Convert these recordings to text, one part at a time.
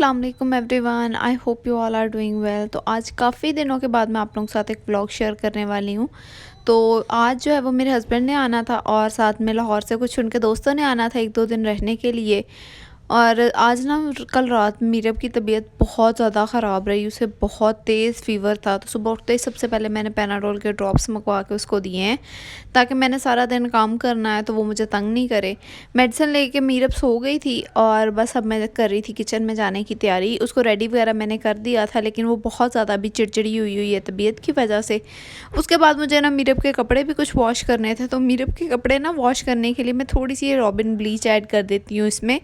अस्सलाम वालेकुम everyone, I hope you all are doing well. तो आज काफ़ी दिनों के बाद मैं आप लोगों के साथ एक व्लॉग शेयर करने वाली हूँ। तो आज जो है वो मेरे हस्बैंड ने आना था और साथ में लाहौर से कुछ उनके दोस्तों ने आना था 1-2 दिन रहने के लिए। और आज ना कल रात मीरब की तबीयत बहुत ज़्यादा ख़राब रही, उसे बहुत तेज़ फ़ीवर था। तो सुबह उठते ही सबसे पहले मैंने पैनाडोल के ड्रॉप्स मंगवा के उसको दिए हैं, ताकि मैंने सारा दिन काम करना है तो वो मुझे तंग नहीं करे। मेडिसिन लेके मीरब सो गई थी और बस अब मैं कर रही थी किचन में जाने की तैयारी। उसको रेडी वगैरह मैंने कर दिया था, लेकिन वो बहुत ज़्यादा अभी चिड़चिड़ी हुई है तबीयत की वजह से। उसके बाद मुझे ना मीरब के कपड़े भी कुछ वॉश करने थे, तो मीरब के कपड़े ना वॉश करने के लिए मैं थोड़ी सी रॉबिन ब्लीच ऐड कर देती हूँ इसमें।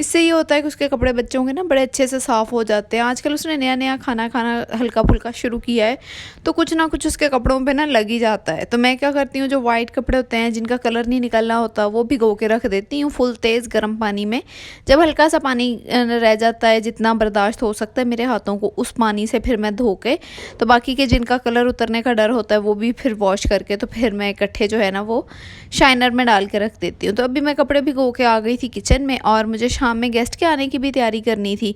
इससे ये होता है कि उसके कपड़े बच्चों के ना बड़े अच्छे से साफ़ हो जाते हैं। आजकल उसने नया नया खाना खाना हल्का फुल्का शुरू किया है, तो कुछ ना कुछ उसके कपड़ों पे ना लग ही जाता है। तो मैं क्या करती हूँ, जो वाइट कपड़े होते हैं जिनका कलर नहीं निकलना होता, वो भिगो के रख देती हूँ फुल तेज़ गर्म पानी में। जब हल्का सा पानी रह जाता है, जितना बर्दाश्त हो सकता है मेरे हाथों को, उस पानी से फिर मैं धो के, तो बाकी के जिनका कलर उतरने का डर होता है वो भी फिर वॉश करके, तो फिर मैं इकट्ठे जो है ना वो शाइनर में डाल के रख देती हूँ। तो अभी मैं कपड़े भिगो के आ गई थी किचन में, और मुझे शाम में गेस्ट के आने की भी तैयारी करनी थी।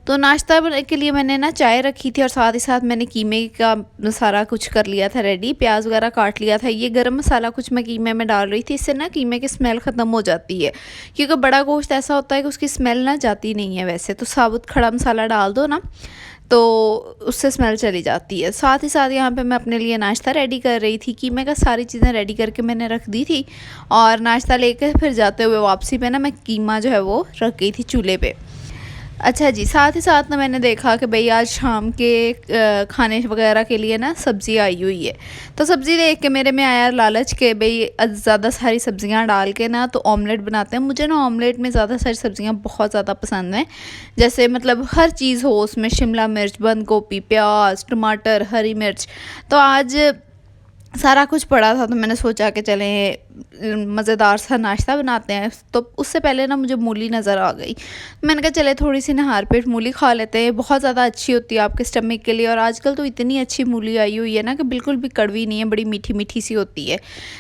तो नाश्ता के लिए मैंने ना चाय रखी थी, और साथ ही साथ मैंने कीमे का सारा कुछ कर लिया था रेडी, प्याज वगैरह काट लिया था। ये गरम मसाला कुछ मैं कीमे में डाल रही थी, इससे ना कीमे की स्मेल ख़त्म हो जाती है, क्योंकि बड़ा गोश्त ऐसा होता है कि उसकी स्मेल ना जाती नहीं है। वैसे तो साबुत खड़ा मसाला डाल दो ना, तो उससे स्मेल चली जाती है। साथ ही साथ यहाँ पे मैं अपने लिए नाश्ता रेडी कर रही थी। कीमे का सारी चीज़ें रेडी करके मैंने रख दी थी, और नाश्ता लेके फिर जाते हुए वापसी पे ना मैं कीमा जो है वो रख गई थी चूल्हे पे। अच्छा जी, साथ ही साथ ना मैंने देखा कि भाई आज शाम के खाने वगैरह के लिए ना सब्ज़ी आई हुई है। तो सब्ज़ी देख के मेरे में आया लालच के भाई ज़्यादा सारी सब्ज़ियां डाल के ना तो ऑमलेट बनाते हैं। मुझे ना ऑमलेट में ज़्यादा सारी सब्ज़ियां बहुत ज़्यादा पसंद हैं, जैसे मतलब हर चीज़ हो उसमें, शिमला मिर्च, बंद गोभी, प्याज, टमाटर, हरी मिर्च। तो आज सारा कुछ पड़ा था, तो मैंने सोचा कि चलें मज़ेदार सा नाश्ता बनाते हैं। तो उससे पहले ना मुझे मूली नज़र आ गई, मैंने कहा चले थोड़ी सी नहार पेट मूली खा लेते हैं, बहुत ज़्यादा अच्छी होती है आपके स्टमक के लिए। और आजकल तो इतनी अच्छी मूली आई हुई है ना कि बिल्कुल भी कड़वी नहीं है, बड़ी मीठी मीठी सी होती है,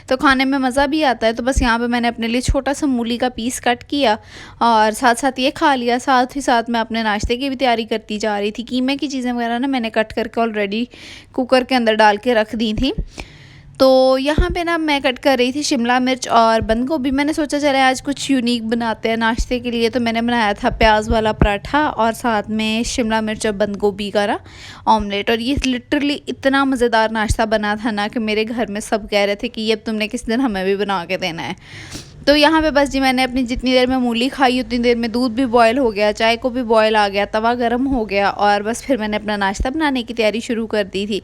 तो खाने में मज़ा भी आता है। तो बस यहाँ पर मैंने अपने लिए छोटा सा मूली का पीस कट किया और साथ साथ ये खा लिया। साथ ही साथ मैं अपने नाश्ते की भी तैयारी करती जा रही थी। कीमे की चीज़ें वगैरह ना मैंने कट करके ऑलरेडी कुकर के अंदर डाल के रख दी थी। तो यहाँ पे ना मैं कट कर रही थी शिमला मिर्च और बंद गोभी। मैंने सोचा चले आज कुछ यूनिक बनाते हैं नाश्ते के लिए, तो मैंने बनाया था प्याज वाला पराठा और साथ में शिमला मिर्च और बंद गोभी का ना ऑमलेट। और ये लिटरली इतना मज़ेदार नाश्ता बना था ना कि मेरे घर में सब कह रहे थे कि ये अब तुमने किस दिन हमें भी बना के देना है। तो यहाँ पे बस जी मैंने अपनी जितनी देर में मूली खाई उतनी देर में दूध भी बॉयल हो गया, चाय को भी बॉयल आ गया, तवा गर्म हो गया, और बस फिर मैंने अपना नाश्ता बनाने की तैयारी शुरू कर दी थी।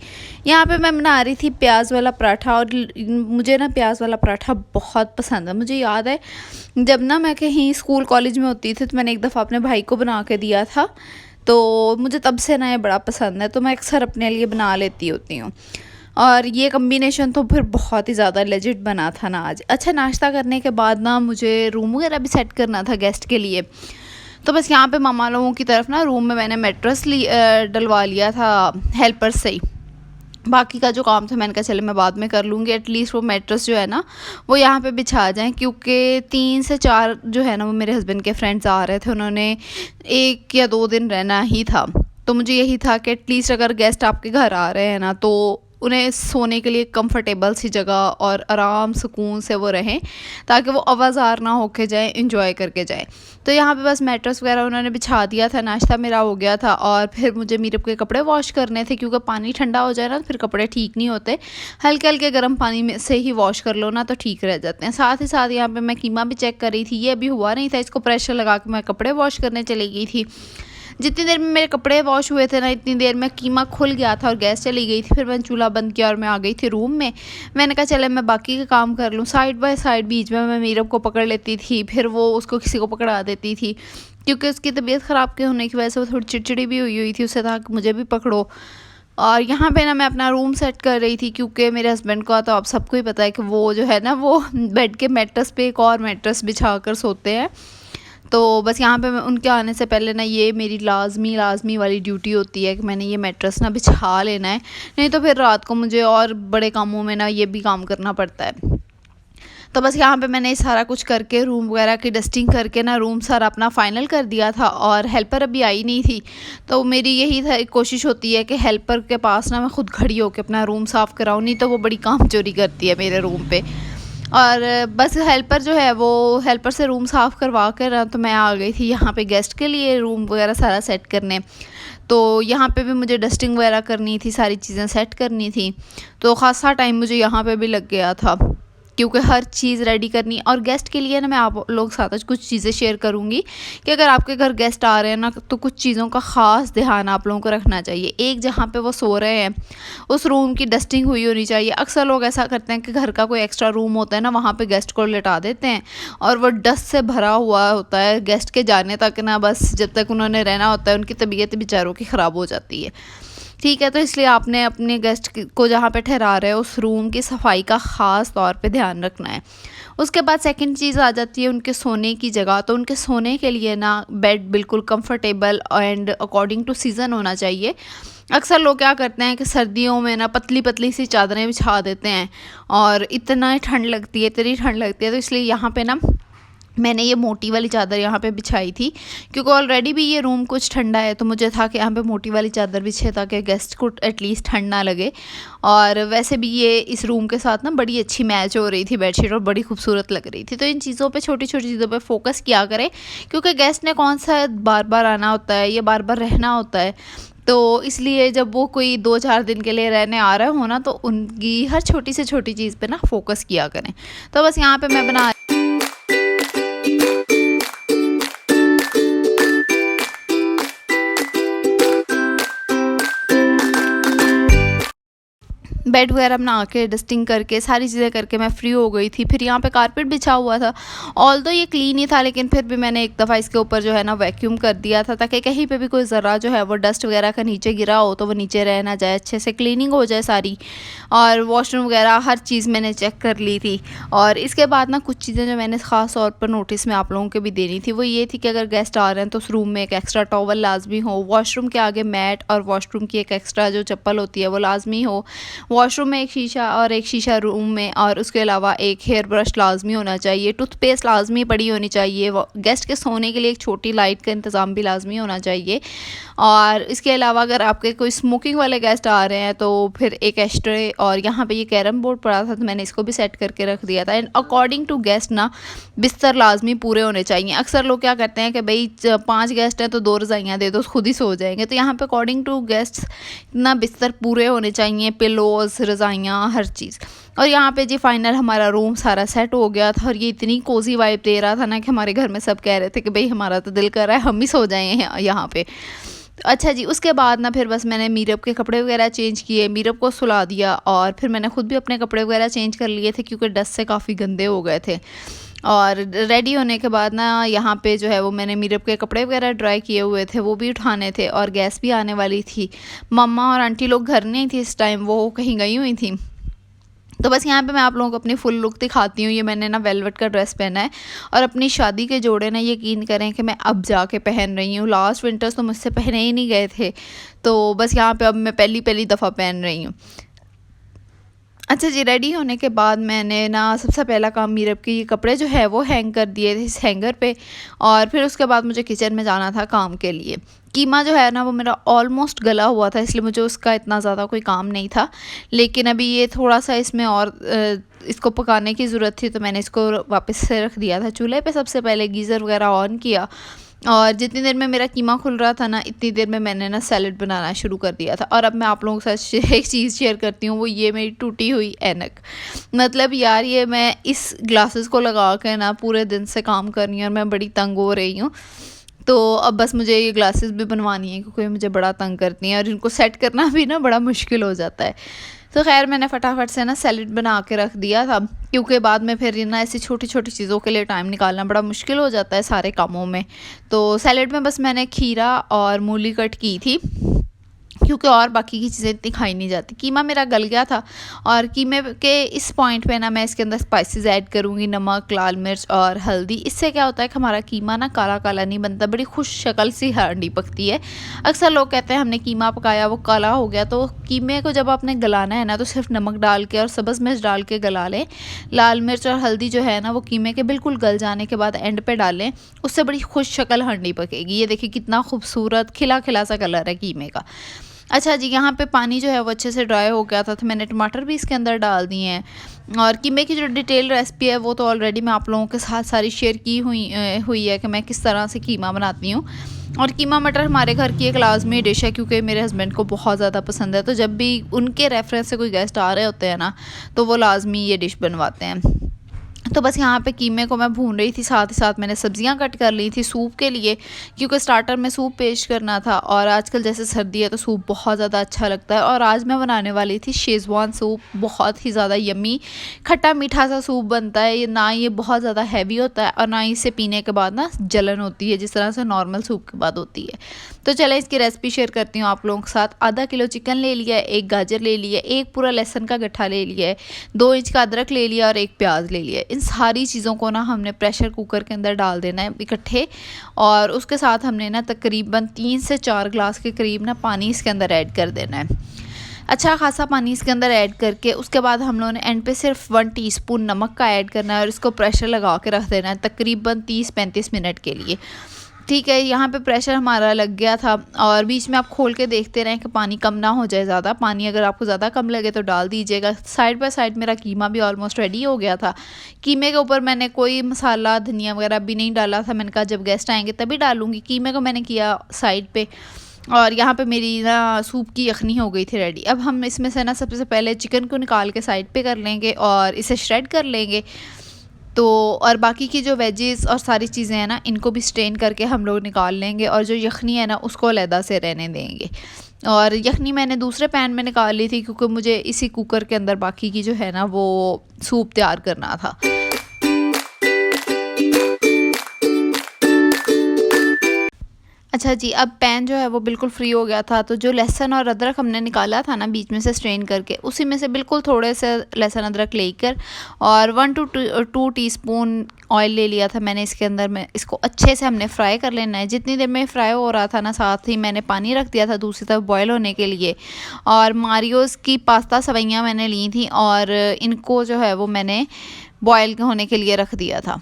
यहाँ पे मैं बना रही थी प्याज वाला पराठा, और मुझे ना प्याज वाला पराठा बहुत पसंद है। मुझे याद है जब ना मैं कहीं स्कूल कॉलेज में होती थी, तो मैंने एक दफ़ा अपने भाई को बना के दिया था, तो मुझे तब से ना ये बड़ा पसंद है, तो मैं अक्सर अपने लिए बना लेती होती हूँ। और ये कम्बिनेशन तो फिर बहुत ही ज़्यादा लेजिट बना था ना आज। अच्छा, नाश्ता करने के बाद ना मुझे रूम वगैरह भी सेट करना था गेस्ट के लिए। तो बस यहाँ पे मामा लोगों की तरफ ना रूम में मैंने मैट्रेस डलवा लिया था हेल्पर से ही। बाकी का जो काम था मैंने कहा चले मैं बाद में कर लूँगी, एटलीस्ट वो मैट्रेस जो है ना वो यहाँ पे बिछा जाएं, क्योंकि 3 से 4 जो है ना वो मेरे हस्बैंड के फ्रेंड्स आ रहे थे, उन्होंने 1 या 2 दिन रहना ही था। तो मुझे यही था कि एटलीस्ट अगर गेस्ट आपके घर आ रहे हैं ना, तो उन्हें सोने के लिए कंफर्टेबल सी जगह और आराम सुकून से वो रहें, ताकि वो आवाज़ार ना होके जाएं, इंजॉय करके जाएं। तो यहाँ पे बस मैट्रेस वगैरह उन्होंने बिछा दिया था, नाश्ता मेरा हो गया था, और फिर मुझे मीरब के कपड़े वॉश करने थे, क्योंकि पानी ठंडा हो जाए ना तो फिर कपड़े ठीक नहीं होते। हल्के हल्के गर्म पानी में से ही वॉश कर लो ना तो ठीक रह जाते हैं। साथ ही साथ यहाँ पर मैं कीमा भी चेक कर रही थी, ये अभी हुआ नहीं था, इसको प्रेशर लगा के मैं कपड़े वॉश करने चली गई थी। जितनी देर में मेरे कपड़े वॉश हुए थे ना, इतनी देर में कीमा खुल गया था और गैस चली गई थी। फिर मैंने चूल्हा बंद किया और मैं आ गई थी रूम में। मैंने कहा चले मैं बाकी का काम कर लूँ, साइड बाय साइड बीच में मैं मीरब को पकड़ लेती थी, फिर वो उसको किसी को पकड़ा देती थी, क्योंकि उसकी तबीयत ख़राब के होने की वजह से वो थोड़ी चिड़चिड़ी भी हुई थी, उससे था कि मुझे भी पकड़ो। और यहाँ पे ना मैं अपना रूम सेट कर रही थी, क्योंकि मेरे हस्बैंड को तो आप सबको ही पता है कि वो जो है ना वो बेड के मैट्रेस पे एक और मैट्रेस बिछा कर सोते हैं। तो बस यहाँ पे मैं उनके आने से पहले ना ये मेरी लाजमी वाली ड्यूटी होती है कि मैंने ये मैट्रेस ना बिछा लेना है, नहीं तो फिर रात को मुझे और बड़े कामों में ना ये भी काम करना पड़ता है। तो बस यहाँ पे मैंने सारा कुछ करके रूम वगैरह की डस्टिंग करके ना रूम सारा अपना फाइनल कर दिया था। और हेल्पर अभी आई नहीं थी, तो मेरी यही कोशिश होती है कि हेल्पर के पास ना मैं खुद खड़ी होकर अपना रूम साफ़ कराऊँ, नहीं तो वो बड़ी काम चोरी करती है मेरे रूम पे। और बस हेल्पर जो है वो हेल्पर से रूम साफ़ करवा कर तो मैं आ गई थी यहाँ पे गेस्ट के लिए रूम वगैरह सारा सेट करने। तो यहाँ पे भी मुझे डस्टिंग वगैरह करनी थी, सारी चीज़ें सेट करनी थी, तो ख़ासा टाइम मुझे यहाँ पे भी लग गया था क्योंकि हर चीज़ रेडी करनी। और गेस्ट के लिए ना मैं आप लोग के साथ कुछ चीज़ें शेयर करूँगी कि अगर आपके घर गेस्ट आ रहे हैं ना तो कुछ चीज़ों का ख़ास ध्यान आप लोगों को रखना चाहिए। एक, जहाँ पे वो सो रहे हैं उस रूम की डस्टिंग हुई होनी चाहिए। अक्सर लोग ऐसा करते हैं कि घर का कोई एक्स्ट्रा रूम होता है ना, वहाँ पे गेस्ट को लिटा देते हैं और वो डस्ट से भरा हुआ होता है गेस्ट के जाने तक ना, बस जब तक उन्होंने रहना होता है उनकी तबीयत बेचारों की ख़राब हो जाती है। ठीक है, तो इसलिए आपने अपने गेस्ट को जहाँ पे ठहरा रहे हो उस रूम की सफाई का ख़ास तौर पे ध्यान रखना है। उसके बाद सेकंड चीज़ आ जाती है उनके सोने की जगह। तो उनके सोने के लिए ना बेड बिल्कुल comfortable and according to season होना चाहिए। अक्सर लोग क्या करते हैं कि सर्दियों में ना पतली पतली सी चादरें बिछा देते हैं और इतना ठंड लगती है, इतनी ठंड लगती है, तो इसलिए यहाँ पे ना मैंने ये मोटी वाली चादर यहाँ पे बिछाई थी क्योंकि ऑलरेडी भी ये रूम कुछ ठंडा है, तो मुझे था कि यहाँ पे मोटी वाली चादर बिछे ताकि गेस्ट को एटलीस्ट ठंड ना लगे। और वैसे भी ये इस रूम के साथ ना बड़ी अच्छी मैच हो रही थी बेडशीट और बड़ी खूबसूरत लग रही थी। तो इन चीज़ों पे, छोटी छोटी चीज़ों पे फोकस किया करें क्योंकि गेस्ट ने कौन सा बार बार आना होता है, ये बार बार रहना होता है। तो इसलिए जब वो कोई 2-4 दिन के लिए रहने आ रहे हो ना तो उनकी हर छोटी से छोटी चीज़ पे ना फोकस किया करें। तो बस यहाँ पे मैं बना बेड वगैरह बना के डस्टिंग करके सारी चीज़ें करके मैं फ्री हो गई थी। फिर यहाँ पे कारपेट बिछा हुआ था, ऑल्दो ये क्लीन ही था, लेकिन फिर भी मैंने एक दफ़ा इसके ऊपर जो है ना वैक्यूम कर दिया था ताकि कहीं पे भी कोई ज़रा जो है वो डस्ट वगैरह का नीचे गिरा हो तो वो नीचे रह ना जाए, अच्छे से क्लीनिंग हो जाए सारी। और वॉशरूम वगैरह हर चीज़ मैंने चेक कर ली थी। और इसके बाद ना कुछ चीज़ें जो मैंने ख़ास तौर पर नोटिस में आप लोगों के भी देनी थी वो ये थी कि अगर गेस्ट आ रहे हैं तो उस रूम में एक एक्स्ट्रा टॉवल लाजमी हो, वॉशरूम के आगे मैट और वॉशरूम की एक एक्स्ट्रा जो चप्पल होती है वो लाजमी हो, वॉशरूम में एक शीशा और एक शीशा रूम में, और उसके अलावा एक हेयर ब्रश लाजमी होना चाहिए, टूथपेस्ट लाजमी पड़ी होनी चाहिए, गेस्ट के सोने के लिए एक छोटी लाइट का इंतज़ाम भी लाजमी होना चाहिए। और इसके अलावा अगर आपके कोई स्मोकिंग वाले गेस्ट आ रहे हैं तो फिर एक एस्ट्रे, और यहाँ पे ये कैरम बोर्ड पड़ा था तो मैंने इसको भी सेट करके रख दिया था। एंड अकॉर्डिंग टू गेस्ट ना बिस्तर लाजमी पूरे होने चाहिए। अक्सर लोग क्या करते हैं कि भाई 5 गेस्ट हैं तो 2 रज़ाइयाँ दे दो, खुद ही सो जाएंगे, तो यहाँ पे अकॉर्डिंग टू गेस्ट ना बिस्तर पूरे होने चाहिए, पिलोज़, रज़ाइयाँ, हर चीज़। और यहाँ पे जी फाइनल हमारा रूम सारा सेट हो गया था और ये इतनी कोजी वाइब दे रहा था ना कि हमारे घर में सब कह रहे थे कि भाई हमारा तो दिल कर रहा है हम ही सो जाए यहाँ पे। अच्छा जी, उसके बाद ना फिर बस मैंने मीरब के कपड़े वगैरह चेंज किए, मीरब को सुला दिया और फिर मैंने खुद भी अपने कपड़े वगैरह चेंज कर लिए थे क्योंकि डस्ट से काफ़ी गंदे हो गए थे। और रेडी होने के बाद ना यहाँ पे जो है वो मैंने मीरब के कपड़े वगैरह ड्राई किए हुए थे, वो भी उठाने थे और गैस भी आने वाली थी। मम्मा और आंटी लोग घर नहीं थी इस टाइम, वो कहीं गई हुई थी। तो बस यहाँ पे मैं आप लोगों को अपनी फुल लुक दिखाती हूँ। ये मैंने ना वेलवेट का ड्रेस पहना है और अपनी शादी के जोड़े ना यकीन करें कि मैं अब जाके पहन रही हूँ। लास्ट विंटर्स तो मुझसे पहने ही नहीं गए थे, तो बस यहाँ पे अब मैं पहली दफ़ा पहन रही हूँ। अच्छा जी, रेडी होने के बाद मैंने ना सबसे पहला काम मीरब के ये कपड़े जो है वो हैंग कर दिए थे इस हैंगर पे, और फिर उसके बाद मुझे किचन में जाना था काम के लिए। कीमा जो है ना वो मेरा ऑलमोस्ट गला हुआ था, इसलिए मुझे उसका इतना ज़्यादा कोई काम नहीं था, लेकिन अभी ये थोड़ा सा इसमें और इसको पकाने की ज़रूरत थी, तो मैंने इसको वापस से रख दिया था चूल्हे पे। सबसे पहले गीज़र वगैरह ऑन किया और जितनी देर में मेरा कीमा खुल रहा था ना इतनी देर में मैंने ना सैलड बनाना शुरू कर दिया था। और अब मैं आप लोगों के साथ एक चीज़ शेयर करती हूँ, वो ये मेरी टूटी हुई ऐनक। मतलब यार ये मैं इस ग्लासेस को लगा कर ना पूरे दिन से काम कर रही हूँ और मैं बड़ी तंग हो रही हूँ। तो अब बस मुझे ये ग्लासेस भी बनवानी है क्योंकि मुझे बड़ा तंग करती हैं और इनको सेट करना भी ना बड़ा मुश्किल हो जाता है। तो खैर मैंने फटाफट से ना सैलेड बना के रख दिया था क्योंकि बाद में फिर ना ऐसी छोटी छोटी चीज़ों के लिए टाइम निकालना बड़ा मुश्किल हो जाता है सारे कामों में। तो सैलेड में बस मैंने खीरा और मूली कट की थी क्योंकि और बाकी की चीज़ें इतनी खाई नहीं जाती। कीमा मेरा गल गया था और कीमे के इस पॉइंट पे ना मैं इसके अंदर स्पाइसेस ऐड करूँगी, नमक, लाल मिर्च और हल्दी। इससे क्या होता है कि हमारा कीमा ना काला काला नहीं बनता, बड़ी खुश शक्ल सी हांडी पकती है। अक्सर लोग कहते हैं हमने कीमा पकाया वो काला हो गया, तो कीमे को जब आपने गलाना है ना तो सिर्फ नमक डाल के और सब्ज़ मिर्च डाल के गला लें। लाल मिर्च और हल्दी जो है ना वो कीमे के बिल्कुल गल जाने के बाद एंड पे डालें, उससे बड़ी खुश शक्ल हांडी पकेगी। ये देखिए कितना खूबसूरत खिला खिला सा कलर है कीमे का। अच्छा जी, यहाँ पे पानी जो है वो अच्छे से ड्राई हो गया था, तो मैंने टमाटर भी इसके अंदर डाल दिए हैं। और कीमे की जो डिटेल रेसिपी है वो तो ऑलरेडी मैं आप लोगों के साथ सारी शेयर की हुई है कि मैं किस तरह से कीमा बनाती हूँ। और कीमा मटर हमारे घर की एक लाजमी डिश है, क्योंकि मेरे हस्बैंड को बहुत ज़्यादा पसंद है। तो जब भी उनके रेफरेंस से कोई गेस्ट आ रहे होते हैं ना, तो वो लाजमी ये डिश बनवाते हैं। तो बस यहाँ पे कीमे को मैं भून रही थी, साथ ही साथ मैंने सब्जियां कट कर ली थी सूप के लिए, क्योंकि स्टार्टर में सूप पेश करना था। और आजकल जैसे सर्दी है तो सूप बहुत ज़्यादा अच्छा लगता है। और आज मैं बनाने वाली थी शेज़वान सूप, बहुत ही ज़्यादा यम्मी खट्टा मीठा सा सूप बनता है। ये ना ये बहुत ज़्यादा हैवी होता है और ना इसे पीने के बाद ना जलन होती है जिस तरह से नॉर्मल सूप के बाद होती है। तो चले इसकी रेसिपी शेयर करती हूँ आप लोगों के साथ। आधा किलो चिकन ले लिया है, 1 गाजर ले लिया, 1 पूरा लहसुन का गट्ठा ले लिया है, 2 इंच का अदरक ले लिया और 1 प्याज ले लिया। इन सारी चीज़ों को ना हमने प्रेशर कुकर के अंदर डाल देना है इकट्ठे। और उसके साथ हमने ना तकरीबन 3 से 4 ग्लास के करीब ना पानी इसके अंदर ऐड कर देना है। अच्छा खासा पानी इसके अंदर ऐड करके उसके बाद हम लोगों ने एंड पे सिर्फ 1 टीस्पून नमक का ऐड करना है और इसको प्रेशर लगा के रख देना है तकरीबन 30-35 मिनट के लिए। ठीक है, यहाँ पे प्रेशर हमारा लग गया था और बीच में आप खोल के देखते रहें कि पानी कम ना हो जाए ज़्यादा। पानी अगर आपको ज़्यादा कम लगे तो डाल दीजिएगा। साइड बाय साइड मेरा कीमा भी ऑलमोस्ट रेडी हो गया था। कीमे के ऊपर मैंने कोई मसाला धनिया वगैरह भी नहीं डाला था, मैंने कहा जब गेस्ट आएंगे तभी डालूँगी। कीमे को मैंने किया साइड पे और यहाँ पे मेरी ना सूप की यखनी हो गई थी रेडी। अब हम इसमें से ना सबसे पहले चिकन को निकाल के साइड पे कर लेंगे और इसे श्रेड कर लेंगे। तो और बाकी की जो वेजेस और सारी चीज़ें हैं ना इनको भी स्ट्रेन करके हम लोग निकाल लेंगे और जो यखनी है ना उसको अलहदा से रहने देंगे। और यखनी मैंने दूसरे पैन में निकाल ली थी क्योंकि मुझे इसी कुकर के अंदर बाकी की जो है ना वो सूप तैयार करना था। अच्छा जी, अब पैन जो है वो बिल्कुल फ्री हो गया था, तो जो लहसुन और अदरक हमने निकाला था ना बीच में से स्ट्रेन करके, उसी में से बिल्कुल थोड़े से लहसुन अदरक लेकर और 1 to 2 टीस्पून ऑयल ले लिया था मैंने इसके अंदर में। इसको अच्छे से हमने फ्राई कर लेना है। जितनी देर में फ्राई हो रहा था ना, साथ ही मैंने पानी रख दिया था दूसरी तरफ बॉयल होने के लिए। और मारियोज़ की पास्ता सवैयाँ मैंने ली थी और इनको जो है वो मैंने बॉयल होने के लिए रख दिया था।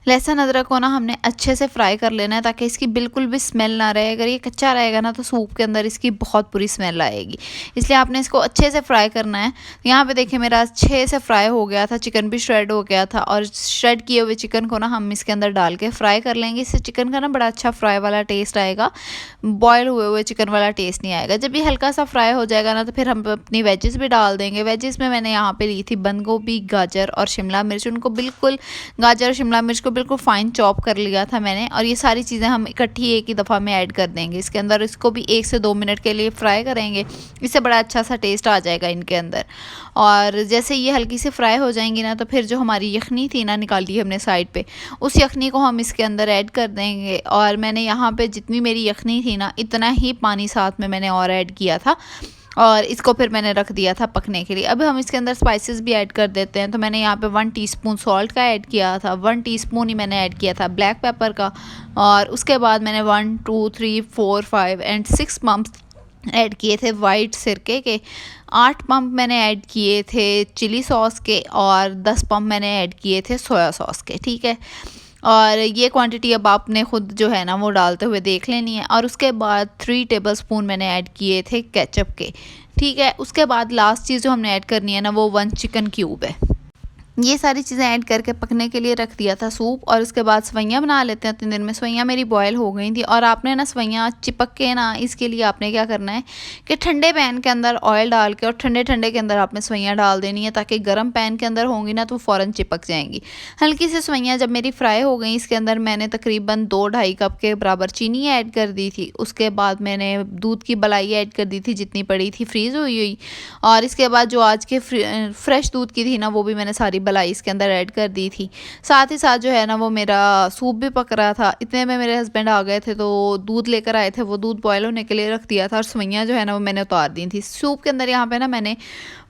लहसुन अदरक को ना हमने अच्छे से फ्राई कर लेना है ताकि इसकी बिल्कुल भी स्मेल ना रहे। अगर ये कच्चा रहेगा ना तो सूप के अंदर इसकी बहुत बुरी स्मेल आएगी, इसलिए आपने इसको अच्छे से फ्राई करना है। यहाँ पे देखिए मेरा अच्छे से फ्राई हो गया था, चिकन भी श्रेड हो गया था। और श्रेड किए हुए चिकन को ना हम इसके अंदर डाल के फ्राई कर लेंगे। इससे चिकन का ना बड़ा अच्छा फ्राई वाला टेस्ट आएगा, बॉयल हुए चिकन वाला टेस्ट नहीं आएगा। जब ये हल्का सा फ्राई हो जाएगा ना तो फिर हम अपनी वेजेस भी डाल देंगे। वेजेस में मैंने यहाँ पे ली थी बंद गोभी, गाजर और शिमला मिर्च। उनको बिल्कुल गाजर और शिमला मिर्च को बिल्कुल फाइन चॉप कर लिया था मैंने। और ये सारी चीज़ें हम इकट्ठी एक ही दफ़ा में ऐड कर देंगे इसके अंदर। इसको भी 1 से 2 मिनट के लिए फ्राई करेंगे, इससे बड़ा अच्छा सा टेस्ट आ जाएगा इनके अंदर। और जैसे ये हल्की सी फ्राई हो जाएंगी ना तो फिर जो हमारी यखनी थी ना निकाली हमने साइड पे, उस यखनी को हम इसके अंदर ऐड कर देंगे। और मैंने यहाँ पे जितनी मेरी यखनी थी ना इतना ही पानी साथ में मैंने और ऐड किया था और इसको फिर मैंने रख दिया था पकने के लिए। अब हम इसके अंदर स्पाइसेस भी ऐड कर देते हैं। तो मैंने यहाँ पे 1 टीस्पून सॉल्ट का ऐड किया था, 1 टीस्पून ही मैंने ऐड किया था ब्लैक पेपर का। और उसके बाद मैंने 1 2 3 4 5 एंड 6 पंप्स ऐड किए थे वाइट सिरके के। 8 पंप मैंने ऐड किए थे चिली सॉस के और 10 पंप मैंने ऐड किए थे सोया सॉस के। ठीक है, और ये क्वांटिटी अब आपने ख़ुद जो है ना वो डालते हुए देख लेनी है। और उसके बाद 3 टेबलस्पून मैंने ऐड किए थे केचप के। ठीक है, उसके बाद लास्ट चीज़ जो हमने ऐड करनी है ना वो 1 चिकन क्यूब है। ये सारी चीज़ें ऐड करके पकने के लिए रख दिया था सूप। और उसके बाद सवैयाँ बना लेते हैं। 3 दिन में सवैयाँ मेरी बॉयल हो गई थी। और आपने ना सवैयाँ चिपक के ना, इसके लिए आपने क्या करना है कि ठंडे पैन के अंदर ऑयल डाल के और ठंडे ठंडे के अंदर आपने सवैयाँ डाल देनी है, ताकि गर्म पैन के अंदर होंगी ना तो फ़ौरन चिपक जाएंगी। हल्की सी सवैयाँ जब मेरी फ्राई हो गई, इसके अंदर मैंने तकरीबन 2-2.5 कप के बराबर चीनी ऐड कर दी थी। उसके बाद मैंने दूध की मलाई ऐड कर दी थी जितनी पड़ी थी फ्रीज़ हुई। और इसके बाद जो आज के फ्रेश दूध की थी ना वो भी मैंने सारी मलाई इसके अंदर ऐड कर दी थी। साथ ही साथ जो है ना वो मेरा सूप भी पक रहा था। इतने में मेरे हस्बैंड आ गए थे तो दूध लेकर आए थे, वो दूध बॉयल होने के लिए रख दिया था और सेवइयाँ जो है ना वो मैंने उतार दी थी। सूप के अंदर यहाँ पे ना मैंने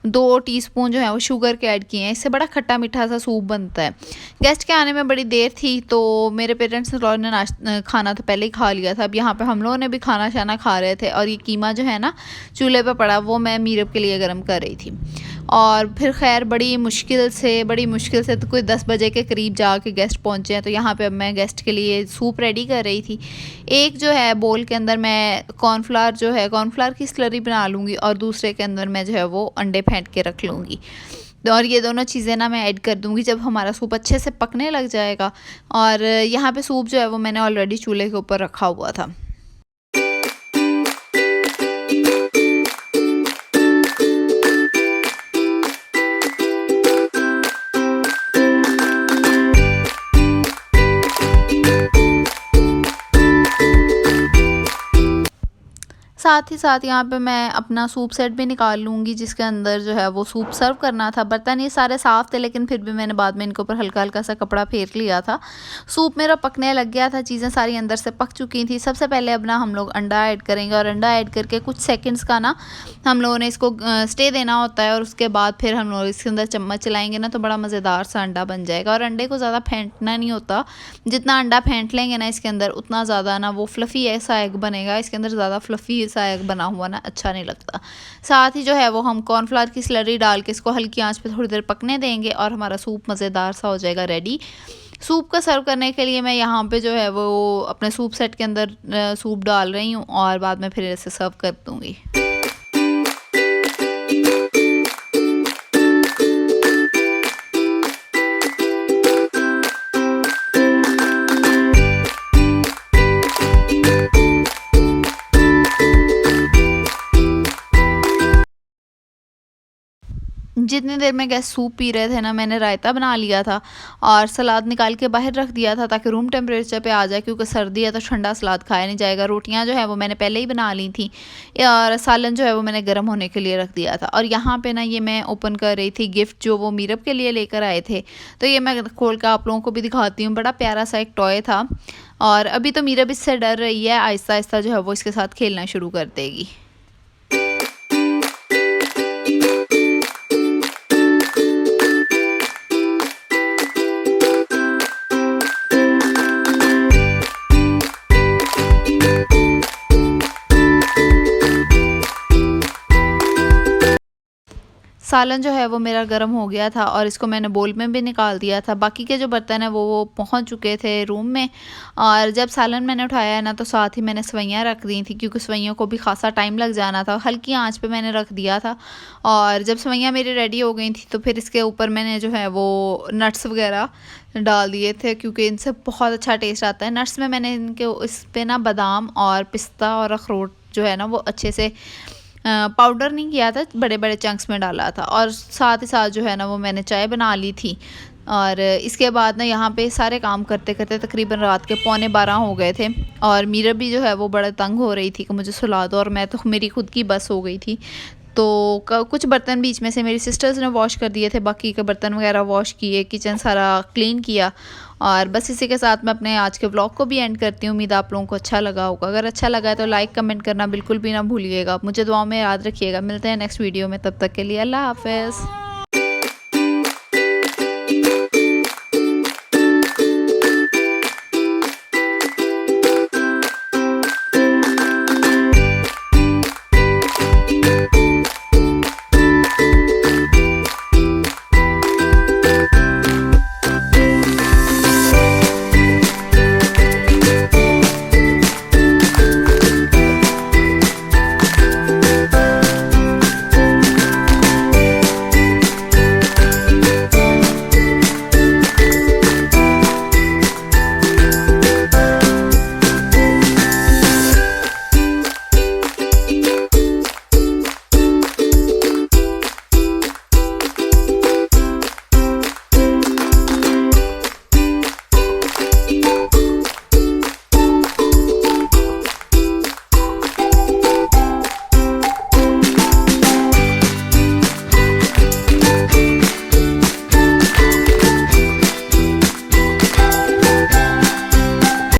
2 टीस्पून जो है वो शुगर के ऐड किए हैं, इससे बड़ा खट्टा मीठा सा सूप बनता है। गेस्ट के आने में बड़ी देर थी तो मेरे पेरेंट्स ने खाना तो पहले ही खा लिया था। अब यहाँ पे हम लोगों ने भी खाना शाना खा रहे थे और ये कीमा जो है ना चूल्हे पे पड़ा वो मैं मीरब के लिए गर्म कर रही थी। और फिर खैर बड़ी मुश्किल से तो कोई 10 बजे के करीब जाके गेस्ट पहुँचे हैं। तो यहाँ पे अब मैं गेस्ट के लिए सूप रेडी कर रही थी। एक जो है बोल के अंदर मैं कॉर्नफ्लावर की स्लरी बना लूँगी और दूसरे के अंदर मैं जो है वो अंडे फेंट के रख लूँगी। और ये दोनों चीज़ें ना मैं ऐड कर दूँगी जब हमारा सूप अच्छे से पकने लग जाएगा। और यहाँ पे सूप जो है वो मैंने ऑलरेडी चूल्हे के ऊपर रखा हुआ था। साथ ही साथ यहाँ पे मैं अपना सूप सेट भी निकाल लूँगी जिसके अंदर जो है वो सूप सर्व करना था। बर्तन ये सारे साफ़ थे लेकिन फिर भी मैंने बाद में इनके ऊपर हल्का हल्का सा कपड़ा फेर लिया था। सूप मेरा पकने लग गया था, चीज़ें सारी अंदर से पक चुकी थी। सबसे पहले अब ना हम लोग अंडा ऐड करेंगे और अंडा ऐड करके कुछ सेकेंड्स का ना हम लोगों ने इसको स्टे देना होता है और उसके बाद फिर हम लोग इसके अंदर चम्मच चलाएँगे ना तो बड़ा मज़ेदार सा अंडा बन जाएगा। और अंडे को ज़्यादा फेंटना नहीं होता, जितना अंडा फेंट लेंगे ना इसके अंदर उतना ज़्यादा ना वो फ्लफ़ी ऐसा एग बनेगा। इसके अंदर ज़्यादा फ्लफ़ी सा एग बना हुआ ना अच्छा नहीं लगता। साथ ही जो है वो हम कॉर्नफ्लावर की स्लरी डाल के इसको हल्की आंच पे थोड़ी देर पकने देंगे और हमारा सूप मज़ेदार सा हो जाएगा रेडी। सूप का सर्व करने के लिए मैं यहाँ पे जो है वो अपने सूप सेट के अंदर सूप डाल रही हूँ और बाद में फिर इसे सर्व कर दूँगी। जितनी देर में गेस्ट सूप पी रहे थे ना मैंने रायता बना लिया था और सलाद निकाल के बाहर रख दिया था ताकि रूम टेम्परेचर पे आ जाए, क्योंकि सर्दी है तो ठंडा सलाद खाया नहीं जाएगा। रोटियां जो है वो मैंने पहले ही बना ली थी और सालन जो है वो मैंने गर्म होने के लिए रख दिया था। और यहाँ पे ना ये मैं ओपन कर रही थी गिफ्ट जो वो मीरब के लिए लेकर आए थे, तो ये मैं खोल कर आप लोगों को भी दिखाती हूँ। बड़ा प्यारा सा एक टॉय था और अभी तो मीरब इससे डर रही है, आहिस्ता आहिस्ता जो है वो इसके साथ खेलना शुरू कर देगी। सालन जो है वो मेरा गर्म हो गया था और इसको मैंने बोल में भी निकाल दिया था। बाकी के जो बर्तन है वो पहुंच चुके थे रूम में। और जब सालन मैंने उठाया है ना तो साथ ही मैंने सेवइयाँ रख दी थी, क्योंकि सेवइयों को भी खासा टाइम लग जाना था। हल्की आंच पे मैंने रख दिया था और जब सेवइयाँ मेरी रेडी हो गई थी तो फिर इसके ऊपर मैंने जो है वो नट्स वगैरह डाल दिए थे, क्योंकि इनसे बहुत अच्छा टेस्ट आता है। नट्स में मैंने इनके इस पर ना बादाम और पिस्ता और अखरोट जो है ना वो अच्छे से पाउडर नहीं किया था, बड़े बड़े चंक्स में डाला था। और साथ ही साथ जो है ना वो मैंने चाय बना ली थी। और इसके बाद ना यहाँ पे सारे काम करते करते तकरीबन रात के 11:15 हो गए थे और मीरा भी जो है वो बड़ा तंग हो रही थी कि मुझे सुला दो, और मैं तो मेरी खुद की बस हो गई थी। तो कुछ बर्तन बीच में से मेरी सिस्टर्स ने वॉश कर दिए थे, बाकी के बर्तन वगैरह वॉश किए, किचन सारा क्लीन किया। और बस इसी के साथ मैं अपने आज के व्लॉग को भी एंड करती हूँ। उम्मीद आप लोगों को अच्छा लगा होगा। अगर अच्छा लगा है तो लाइक कमेंट करना बिल्कुल भी ना भूलिएगा। मुझे दुआ में याद रखिएगा। मिलते हैं नेक्स्ट वीडियो में, तब तक के लिए अल्लाह हाफ़िज़।